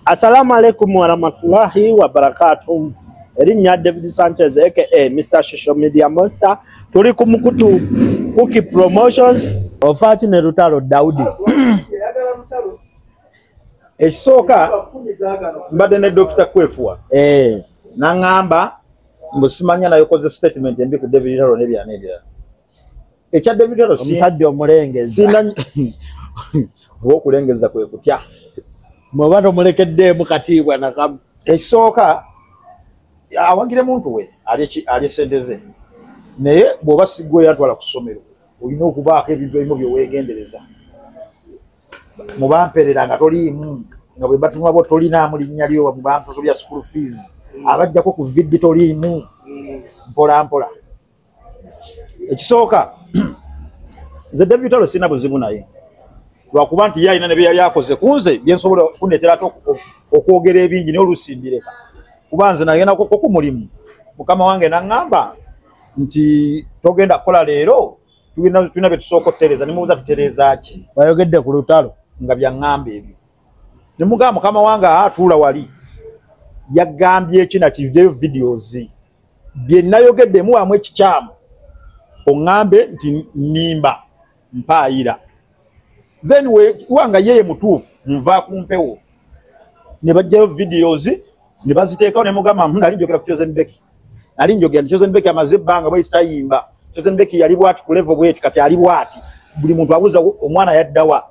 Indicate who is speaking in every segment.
Speaker 1: Assalamu alaikum wa rahmatullahi wa barakatuh. Erinya David Sanchez aka Mr. Social Media Monster. Tuli kumukutu Cookie Promotions ofati ne Rutalo Daudi.
Speaker 2: Ekisoka mbadde ne Dr. Kwefua. Nangamba mbusimanya nayo koze statement embi ku David Rutalo ne byanedera. Echa David Rutalo
Speaker 1: omusajja omulengeza.
Speaker 2: Sina wo kulengeza kwe kutya.
Speaker 1: Mwabato mulekedde mukatibwa nakam.
Speaker 2: Ekisoka awangire muntu we ali sendeze. Naye bwoba sigwe yatwala kusomero. Olina okubaako ebintu ebimu byo weegendereza. Mubamperera nga toliimu nga bwe batunwa bo tolina mulinnya lyo mubamsasulya school fees abajjako ku viddi toliimu mpola mpola. Ekisooka nze David Rutalo sina buzibu naye lwakuba nti yalina ne bye yali akoze kunze byensobola kunetera okwogera ebingi n'olusindireka kuba nze nagenda ku mulimu mukama wange nangamba nti togenda kukola leero tulina bye tusooka okutereza nimubuuza tutereza ki
Speaker 1: bayogedde ku Rutalo
Speaker 2: nga byaŋŋamba ebyo ne mugamba mukama wange atuula wali yagambye ekina kivideyo videos bye nayogedde muwamu ekikyamu oŋŋambe nti nimba mpaayira then wanga yeye mutuufu nva ku mpewo ne bajjayo videos ne baziteekawo ne mugamba nali njogera ku Chosen Becky nali njogera Chosen Becky amaze ebbanga bwe tutayimba Chosen Becky yali bwati ku level bwe kati ali bwati buli muntu abuza omwana yaddawa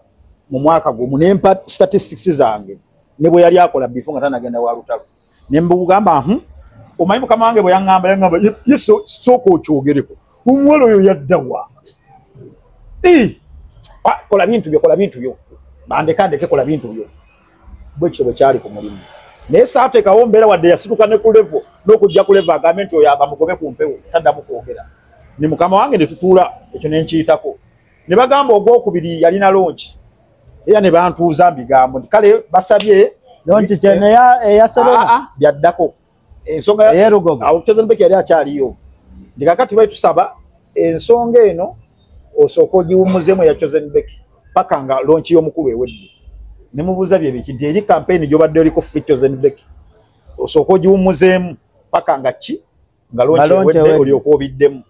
Speaker 2: mu mwaka gumu nempa statistics zange ne bwe yali akola before nga tanagenda wa Rutalo ne mbugamba omanyi mukama wange bwe yangamba yeso soko okyogereko omwana oyo yaddawa kola bintu byo bandekandeke kola bintu byo bwe kito bwe kyali ku mulimu naye saateekawo mbeera wadde yasituka ne ku level n'okujja ku level agambe nti oyo abamugobe ku mpewo taddamu kwogera ne mukama wange ne tutuula ekyo ne nkiyitako ne bagamba ogwokubiri yalina lonki era ne bantuuza mbigambo nti kale basabye
Speaker 1: lonki kyene eyaserera
Speaker 2: byaddako ensonga
Speaker 1: y'erugogo
Speaker 2: Chosen Becky yali akyaliyo ndi kakati bwe tusaba ensonga eno osooka ogiwummuzeemu ya Chosen Becky paka nga lonki y'omukulu ewedde ne mubuuza bye biki nti eri campaign gy'obadde oliko Chosen Becky osooka ogiwummuzeemu paka nga ki nga lonki ewedde olyoka obiddemu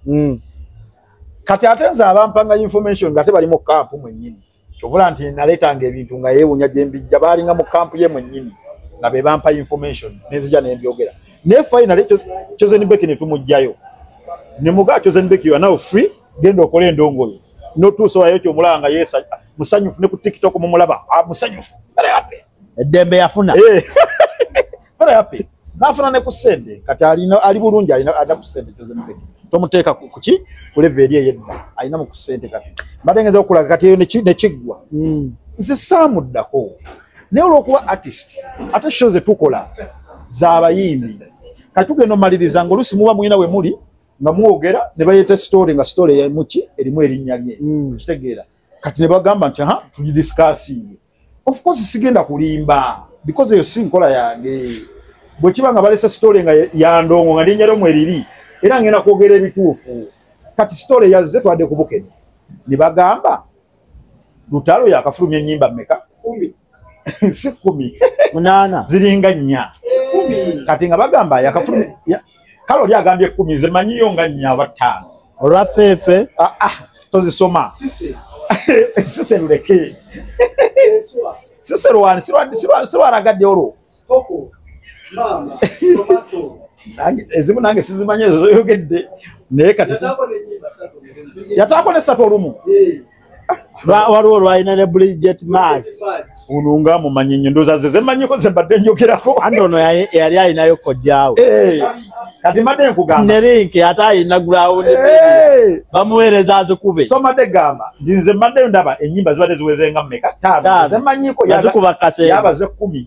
Speaker 2: kati ate nze abampanga information nga tebali mu kampu mwennyini kyovula nti naleetanga ebintu nga yeewunya gye mbijja baalinga mu kampu ye mwennyini nga be bampa information nenzija ne mbyogera naye finally Chosen Becky ne tumugjayo ne mugaa Chosen Becky you are now free genda okola endongoyo notuusowayo kyomulanga yesa musanyufu ne ku TikTok mumulaba musanyufu very happy
Speaker 1: eddembe yafuna
Speaker 2: very happy nafuna ne ku sende kati ali bulungi alina ku sende Chosen Becky tomuteeka kuki ku level eri eyedda alina mu ku sente kati badengeza okulaga kati eyo ne kiggwa nze saamuddako naye olw'okuba artist ate show ze tukola z'abayimbi kati tugenda omaliriza ng'oluusi muba mulina we muli nga mwogera ne bayeta story nga story ya muki erimu erinnya lye kitegeera kati ne bagamba nti tugidiscussinge of course sigenda kulimba because eyo si nkola yange bwe kiba nga balesa story nga ya ndongo nga linnya lyomu eriri era ngenda kwogera ebituufu kati story yazze twadde ku Bukedde ne bagamba Rutalo yakafulumya ennyimba mmeka 10 si 10
Speaker 1: 8
Speaker 2: ziringa 4 kati nga bagamba yakafulumya kale oli agambye 10 zimanyiyo nga 4 oba 5
Speaker 1: olwafeefe
Speaker 2: tozisoma sise luleke sise lwani silwaragadde olwo ezimu nange sizimanyi ezo zoyogedde naye kati yataako ne 3 olumu
Speaker 1: waliwo olwalina ne Bridget Mars
Speaker 2: ono nga mumanyi nnyo ndowooza ze zemmanyiko ze mbadde njogerako
Speaker 1: andi ono yali alinayo kojjaawo
Speaker 2: kati mbadde nkugamba
Speaker 1: ne link ate alina ground bamuweereza azikube
Speaker 2: somadde gamba nze mbaddeyo ndaba ennyimba zibadde ziwezenga mmeka 5 zemmanyiko
Speaker 1: yazikuba kaseera
Speaker 2: yabaze 10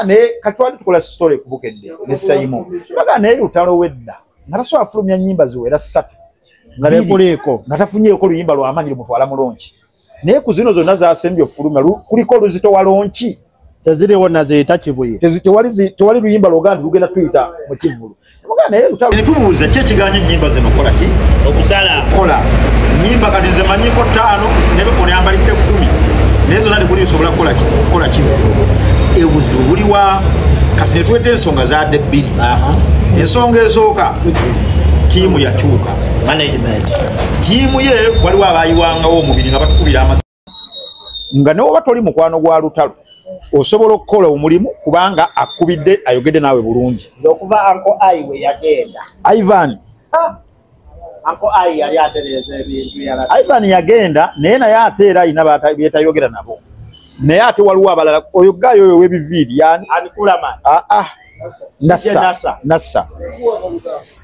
Speaker 2: ne katwali tukola story ku Bukedde ne Saimo baga naye Rutalo wedda nga tasobola fulumya nnyimba ziwera 3
Speaker 1: nga lekuliiko
Speaker 2: nga tafunyeeko luyimba lw'amaanyi lumutwala mu lonki naye ku zino zonna zasembye ofulumya kuliko oluzito wa lonki
Speaker 1: teziriwo naziyita kibuye
Speaker 2: tewali luyimba lwogandi lugenda tuyita mu kivulu naye Rutalo netubuuza ki ekiganya ennyimba zino kola ki
Speaker 1: okusala
Speaker 2: kola nnyimba kati nze manyiko 5 ne yambalidde 10 naye zonna ndikuli osobola kukola kivulu obuzibu buliwa kati ne tuwete ensonga zadde bbiri. Ensonga esooka tiimu yakyuka
Speaker 1: management.
Speaker 2: Tiimu ye waliwo abaayiwangawo omubiri nga batukubira amasa nga ne oba toli mukwano gwa lutalo osobola okukola omulimu kubanga akubidde ayogedde naawe bulungi.
Speaker 1: Okuva Uncle Ai we yagenda.
Speaker 2: Ivan
Speaker 1: Uncle Ai yali atereeza ebintu yala.
Speaker 2: Ivan yagenda naye naye ate era alina beetayogera nabo. Naye ate waliwo abalala oyo gaayo oyo w'ebiviiri yani
Speaker 1: Anikulaman.
Speaker 2: Nassa.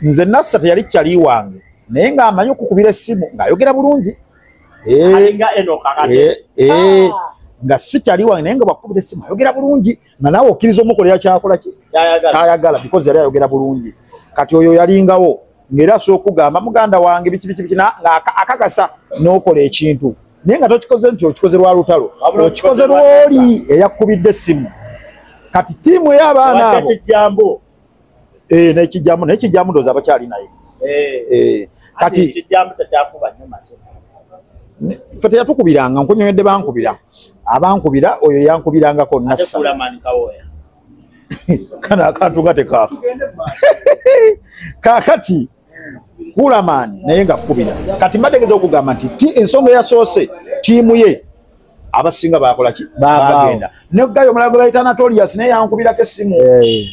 Speaker 2: Nze Nassa teyali kyali wange naye ng'amanyi okukubira essimu ng'ayogera bulungi.
Speaker 1: Alinga Enoka kati.
Speaker 2: Nga si kyali wange naye nga bwakubira essimu ayogera bulungi nga naawe okkiriza omukolera kyakola ki kyayagala because yali ayogera bulungi. Kati oyo yalingawo ng'era asobola okugamba muganda wange biki ng'akakasa n'okola ekintu naye nga tokikoze nti okikoze lwa lutalo okikoze lw'oli eyakubidde essimu. Kati tiimu y'abaana abo n'ekijjamu ndowooza abakyali naye. Kati
Speaker 1: ekijjamu tekyakuba nnyo masebo.
Speaker 2: Ffe teyatukubiranga nkunyonyodde bankubira abankubira oyo yankubirangako Nassa. Kana akantu nga tekaafa kaakati Kulaman naye nga kkubira. Kati mbategeeza okugamba nti ensonga eyasoose tiimu ye abasinga bakola ki bagenda negayo mulago bayita Anatolius naye yankubirako essimu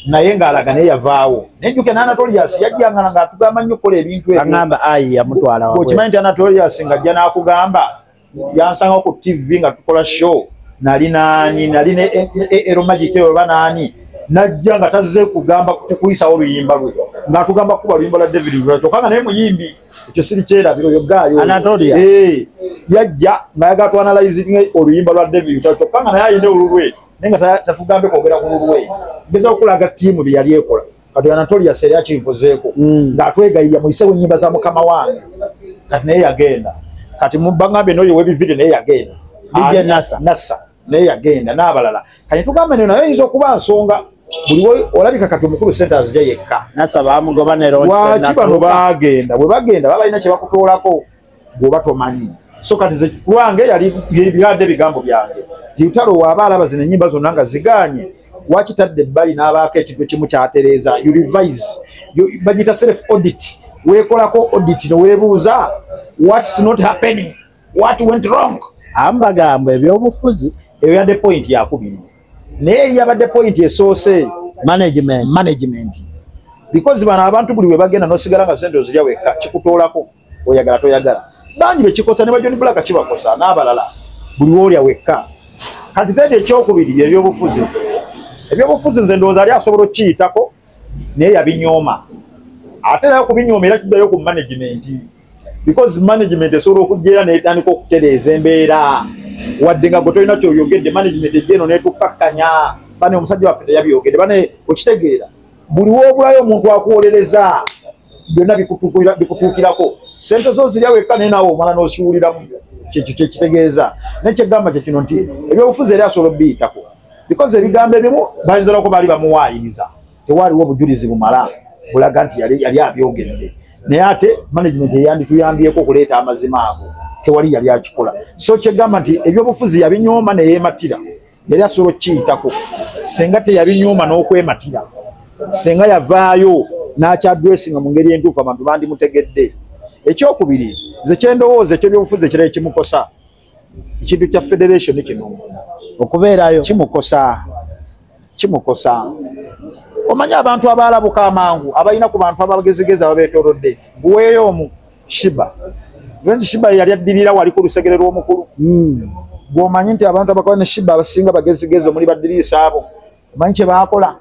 Speaker 2: naye ng'alaga naye yavaawo nejjuke na Anatolius yajjangana ng'atugamba nnyo okukola ebintu
Speaker 1: agamba ayi yamutwala wawe.
Speaker 2: Okimanyi nti Anatolius ng'ajja n'akugamba yansanga ku TV nga tukola show nali ne Ero Magic oba naani najja nga tazze kugamba kukuyisawo oluyimba lwe ng'atugamba kuba luyimba lwa David Lurato kanga naye muyimbi ekyo siri kyerabiro oyo gaayo
Speaker 1: Anatolia
Speaker 2: yajja ng'ayagala tuanalyze oluyimba lwa David Lurato kanga naye ayina olulwe naye nga tatugambe kwogera ku lulwe ngeza okulaga ttiimu bye yali ekola. Kati Anatolia seri akinkozeeko ng'atwegayirya muyisewo ennyimba za mukama wange. Kati naye yagenda kati mubaŋŋambe n'oyo w'ebiviri naye yagenda
Speaker 1: DJ
Speaker 2: Nassa naye yagenda n'abalala. Kati tugambe nayo naye oyinza okuba nsonga buli olabika kati omukulu sente azija yekka.
Speaker 1: Nassa baamugoba ne Roach.
Speaker 2: Lwaki bano baagenda bwe bagenda baba balina kye bakutoolako bw'oba tomanyi. So kati ze lwange yali byadde bigambo byange nti lutalo waaba alaba zino ennyimba zonna nga zigaanye wakitadde ebbali n'abaako ekintu kimu kyatereeza you revise bagita self audit weekolako audit ne weebuuza what's not happening what went wrong.
Speaker 1: Ambagamba ebyobufuzi
Speaker 2: eyo yadde point yakubiri naye yabadde point esoose management because bano abantu buli we bagenda n'osigala nga sente ozirya wekka kikutoolako oyagala toyagala bangi bekikosa ne bajoni bulaka kibakosa n'abalala buli woolya wekka. Kati zedi ekyokubiri ebyobufuzi nze ndowooza ali asobola okiyitako naye yabinyooma ate naye okubinyooma era kiddayo ku management because management esobola okujjaera n'etandika okutereeza embeera wadde nga gwe tolina kyoyogedde management ejjeeno n'etukkakkanya bane omusajja waffe teyabyogedde bane okitegeera buli woobulayo omuntu akuwolereza byonna bikutuukirako sente zo zirya wekka naye naawe omala n'osiwuliramu kyekyo kyekitegeeza naye kyeggamba kyekino nti ebyobufuzi eri asobola obbiyitako because ebigambo ebimu bayinza lako baali bamuwaayiriza tewaaliwo obujulizi bumala bulaga nti yali abyogedde naye ate management eyandituyambyeko okuleeta amazima ago tewali yali akikola. So kyeggamba nti ebyobufuzi yabinyooma ne yeematira yali asobola okukiyitako senga teyabinyooma n'okwematira senga yavaayo n'akyadressinga mu ngeri entuufu abantu bandimutegedde. Ekyokubiri nze kyendowooza ekyebyobufuzi ekirala ekimukosa ekintu kya federation kino
Speaker 1: okubeerayo
Speaker 2: kimukosa. Omanyi abantu abaalabuka amangu abalina ku bantu abagezigezi ababeetoolodde buweeyo omu Shiba Benzi Shiba yali addirira wali ku lusegere lw'omukulu bw'omanyi nti abantu abakola ne Shiba abasinga bagezigezi omuli baddirisa abo omanyi kye baakola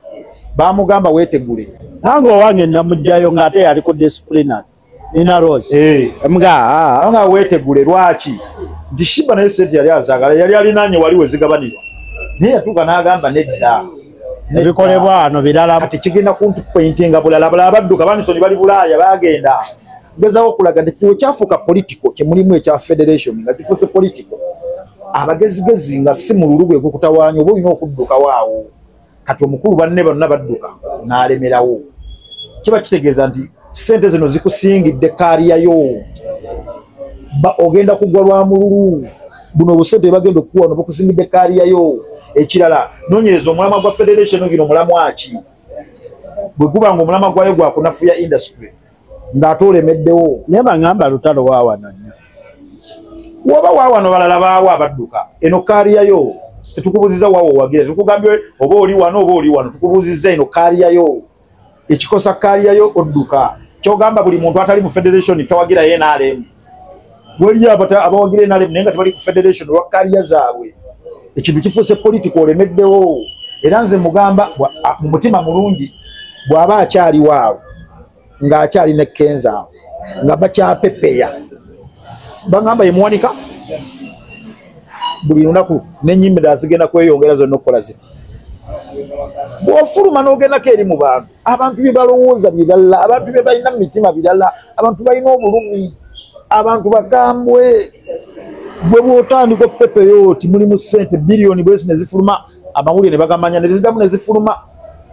Speaker 2: baamugamba weetegule
Speaker 1: nange owange namugjayo ng'ate yali ku disciplinary Nina Rose
Speaker 2: nga weetegule lwaki nti Shiba naye sente yali azaagala yali alinaanye wali we zigabanirwa naye yatuuka n'agamba nedda
Speaker 1: ebikolebwa wano birala
Speaker 2: kati kigenda kuntupointinga bulala badduka Banisoni bali Bulaaya baagenda gezawo okulaga nti kiwo kyafuuka politiko kyemulimu ekya federation nga kifuuse politiko abagezigezi nga si mululu gwe gukutawaanya oba olina okudduka waawo kati omukulu banne bonna badduka n'alemerawo kiba kitegeeza nti sente zino zikusingidde kaaliyayo ogenda kugwa lwa mululu buno busente bagenda okuwa no bukusimbide kaliya yo ekirala nonyereza omulama gwa federation ngino mulamu aki bwe guba ngo omulama gwayo gwa kunafuya industry ng'atolemeddewo
Speaker 1: naye bangamba lutalo waawano nnyo
Speaker 2: woba waawano balala baawo abadduka eno kaliyayo situkubuziza waawo wagire tukugambye oba oli wano tukubuziza eno kaliyayo ekikosa kaliyayo odduka kyogamba buli muntu atali mu federation tawagira ye NRM wali abawagira NRM naye nga tebali ku federation olwa kaliya zaabwe ekintu kifuuse politiko olemeddewo era nze mugamba mu mutima mulungi bw'aba akyali waawo ng'akyali ne Kenza nga bakyapepeya bangamba yemuwanika buli lunaku n'ennyimira zigenda kweyongera zonna okukola ziti bw'ofuluma n'ogendako eri mu abantu bye balowooza birala abantu bye balina mu mitima birala abantu balina obulumi abantu bakambwe bwe bw'otandika okupepeyo oti mulimu ssente biliyoni bwezi ne zifuluma amawulire ne bagamanya ne zidamu ne zifuluma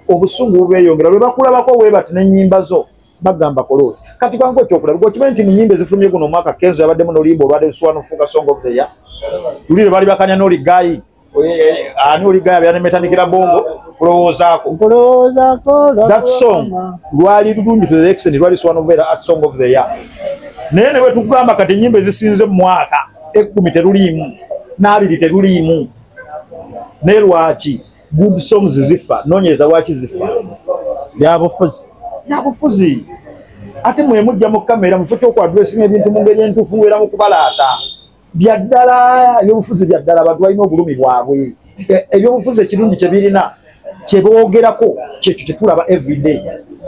Speaker 2: obusungu bubeeyongera lwe bakulabako weebati n'ennyimba zo bagamba koloti kati kwangu ekyokulaba gwokimanyi nti mu nnyimba ezifulumye guno omwaka Kenzo yabaddemu n'oluyimba olwadde luswana ofuuka song of the year lulire bali bakanya n'oligayi ani oligayi abyala nemetandikira bongo kulowoozaako that song lwali lulungi to the extent lwali swana of song of the year naye ne bwe tukugamba kati ennyimba ezisinze mu mwaka 10 teruliimu n'2 teruliimu naye lwaki good songs zifa noonyeza lwaki zifa byabufuzi ate mwe mujja mu kamera mufe kyokwadressinga ebintu mu ngeri entuufu mwera mu kubalaata byaddala ebyobufuzi byaddala abantu balina obulumi bwabwe ebyobufuzi ekirungi kye birina kye boogerako kyekyo tetulaba everyday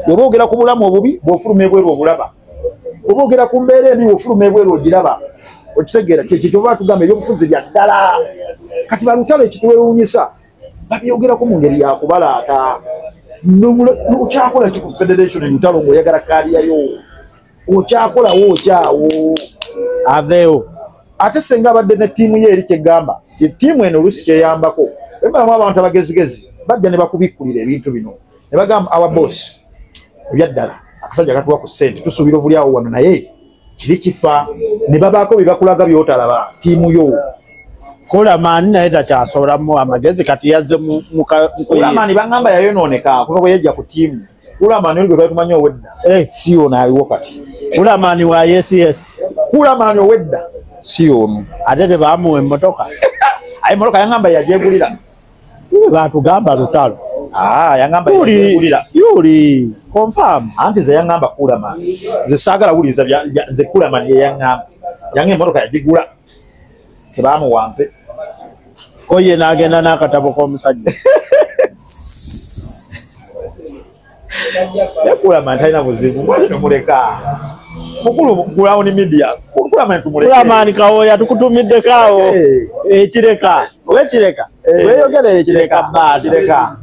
Speaker 2: bwoboogera ku bulamu obubi bw'ofuluma ebweru obulaba bwoboogera ku mbeera embi bw'ofuluma ebweru ogiraba okitegeera kyekyo kyoba tugamba ebyobufuzi byaddala kati balutalo ekituwewuunyisa babyogerako mu ngeri yakubalaata okyakola ki ku federation lutalo ng'oyagala kaliyayo okyakolawo okyawo
Speaker 1: aveewo
Speaker 2: ate senga abadde ne ttiimu ye eri kyegamba ttiimu eno olusi kyeyambako ebalamu abantu abagezigezi bajja ne bakubikkulira ebintu bino ne bagamba awa boss ebyaddala akasajja katuwa ku ssente tusuubira ovulyawo wano naye kiri kifa ne babaako bye bakulaga byotalaba ttiimu yo
Speaker 1: Kulamani naye takyasobolamu amagezi kati yazze mu
Speaker 2: Kulamani bangamba yayonooneka kuba bwe yajja ku ttiimu Kulamani oli gwe twali tumanyi owedda si ono aliwo kati
Speaker 1: Kulamani wa yes
Speaker 2: Kulamani owedda si ono
Speaker 1: ate tebamuwa emmotoka
Speaker 2: emmotoka yangamba yagyegulira
Speaker 1: batugamba lutalo
Speaker 2: yangamba yagyegulira
Speaker 1: yuli confirm
Speaker 2: anti ze yangamba Kulamani ze saagala wuliriza ze Kulamani yangamba emmotoka yagigula tebamuwampe
Speaker 1: koye n'agenda n'akatabo k'omusajja
Speaker 2: Kulamani talina buzibu mwali nomuleka mukulu Brown Media Kulamani tumuleke
Speaker 1: Kulamani kawoya tukutumidde kaawo ekireka wekireka weyogerere ekireka kireka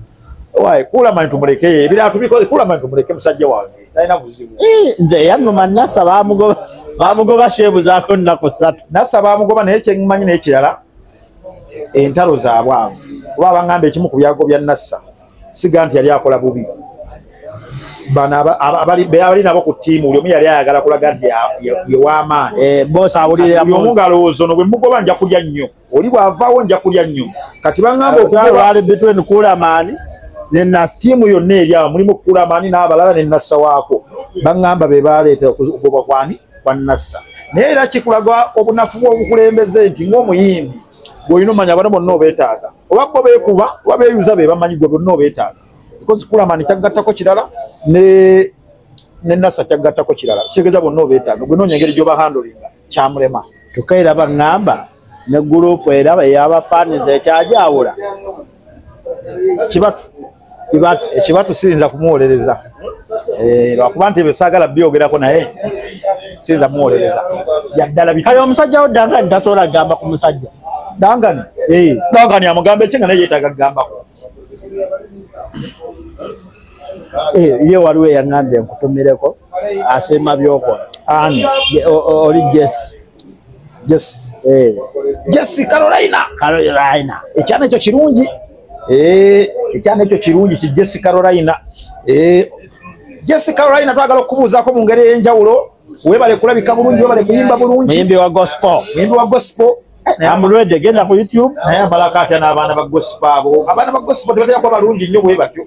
Speaker 1: wayi Kulamani tumuleke ebira tubikoze Kulamani tumuleke musajja wange talina buzibu nze yannuma Nassa bamugoba sheebu zaako nnaku 3
Speaker 2: Nassa bamugoba naye kyemanyi n'ekirala entalo zaabwamu oba abangamba ekimu ku byago bya Nassa siga nti yali akola bubi bana abali nabo ku ttiimu buli omu yali ayagala kulaga nti yewaamaanyi
Speaker 1: bosi awulirira
Speaker 2: omugalowozo no bwe mugoba nja kulya nnyo oli bw'avaawo nja kulya nnyo kati bangamba
Speaker 1: okugoba between Kulamani ne Nassa
Speaker 2: ttiimu yonna eri awo mulimu Kulamani n'abalala ne Nassa waako bangamba be baaleeta okugoba kwani kwa Nassa naye era kikulaga obunafu bw'obukulembeze nti ng'omuyimbi gw'olina omanya bano bonna obeetaaga oba bo beekuba oba beeyuza be bamanyi gwe bonna obeetaaga because Kulamani kyagattako kirala ne Nassa kyagattako kirala kitegeeza bonna obeetaaga gwe noonya engeri gy'obahandolinga kyamulema
Speaker 1: tukaira baŋŋamba ne gurupu era ey'abafaaniza ekyajawula
Speaker 2: ekibatu siyinza kumuwolereza lwakuba nti ebyo saagala byogerako naye siyinza muwolereza yaddala
Speaker 1: kale omusajja wo Dangani tasobola kugamba ku musajja
Speaker 2: Dangani amugamba ekyenga naye yeetaaga kugambako
Speaker 1: ye waliwo eyaŋŋambye nkutumireko asiima byokola
Speaker 2: ani
Speaker 1: oli
Speaker 2: Jesse Carolina ekyana ekyo kirungi ekyana ekyo kirungi ki Jesse Carolina Jesse Carolina twagala okubuuzaako mu ngeri ey'enjawulo weebale kulabika bulungi weebale kuyimba bulungi
Speaker 1: muyimbi wa gospel I'm ready genda ku YouTube
Speaker 2: naye abalakati n'abaana ba gospel abo abaana ba gospel tebatera kuba balungi nnyo bwe batyo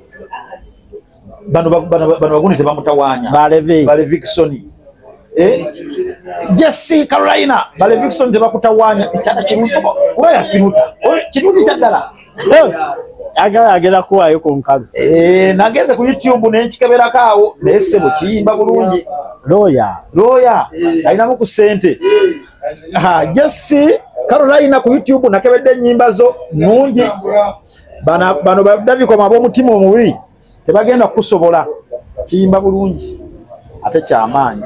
Speaker 2: bano bagundi tebamutawaanya bale Vicksoni Jesse Carolina bale Vicksoni tebakutawaanya ekyana kirungi oba yafinuta kirungi kyaddala
Speaker 1: agenda kuwaayo ku nkalu
Speaker 2: nagenze ku YouTube n'ekikeberako awo naye ssebo kiyimba bulungi looya alinamu ku ssente Jesse Carolina ku YouTube nakebedde ennyimba zo nnungi bano badavikoma ab'omutima omubi tebagenda kukusobola kiyimba bulungi ate kyamaanyi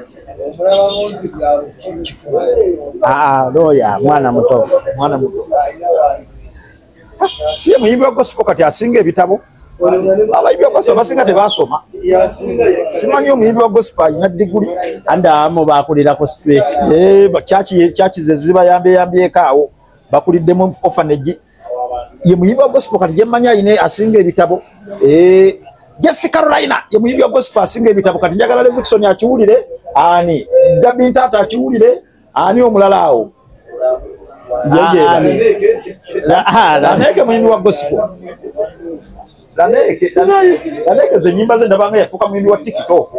Speaker 1: looya mwana muto
Speaker 2: siye muyimbi wa gospel kati asinga ebitabo abayimbi wa gospel basinga tebasoma simanyi omuyimbi wa gospel alina diguli
Speaker 1: andamu bakulirako street
Speaker 2: chachi ze zibayambyeko awo bakuliddemu orphanage ye muyimbi wa gospel kati gyemmanyi ayina asinga ebitabo Jesse Carolina ye muyimbi wa gospel asinga ebitabo kati njagala Levickson akiwulire ani Gabi Ntata akiwulire ani omulala awo Laneke muyimbi wa gospel Laneke ze nyimba ze ndabanga yafuka muyimbi wa TikTok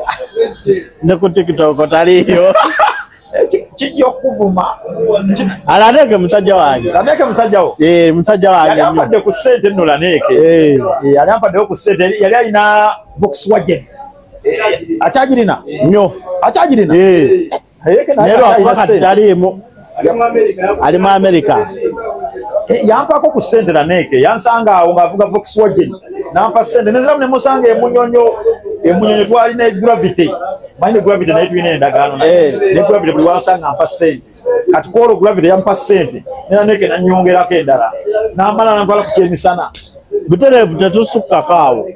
Speaker 1: ne ku TikTok taliyo
Speaker 2: kijjo kuvuma
Speaker 1: Laneke musajja wange musajja wange
Speaker 2: yampadde ku ssente nno Laneke yali ampadde ku ssente yali alina Volkswagen akyagirina
Speaker 1: nnyo
Speaker 2: akyagirina
Speaker 1: ali mu America
Speaker 2: yampako ku ssente Laneke yansanga awo ng'avuga Volkswagen nampa ssente neziramu ne musanga emunyonyo twalina Gravity manyi Gravity naye tulina endagaano ne Gravity buli wansanga ampa ssente kati kwolwo Gravity yampa ssente ne Laneke nanyongerako endala n'amala nantwala ku kyemisana
Speaker 1: butereevu tetusukkako awo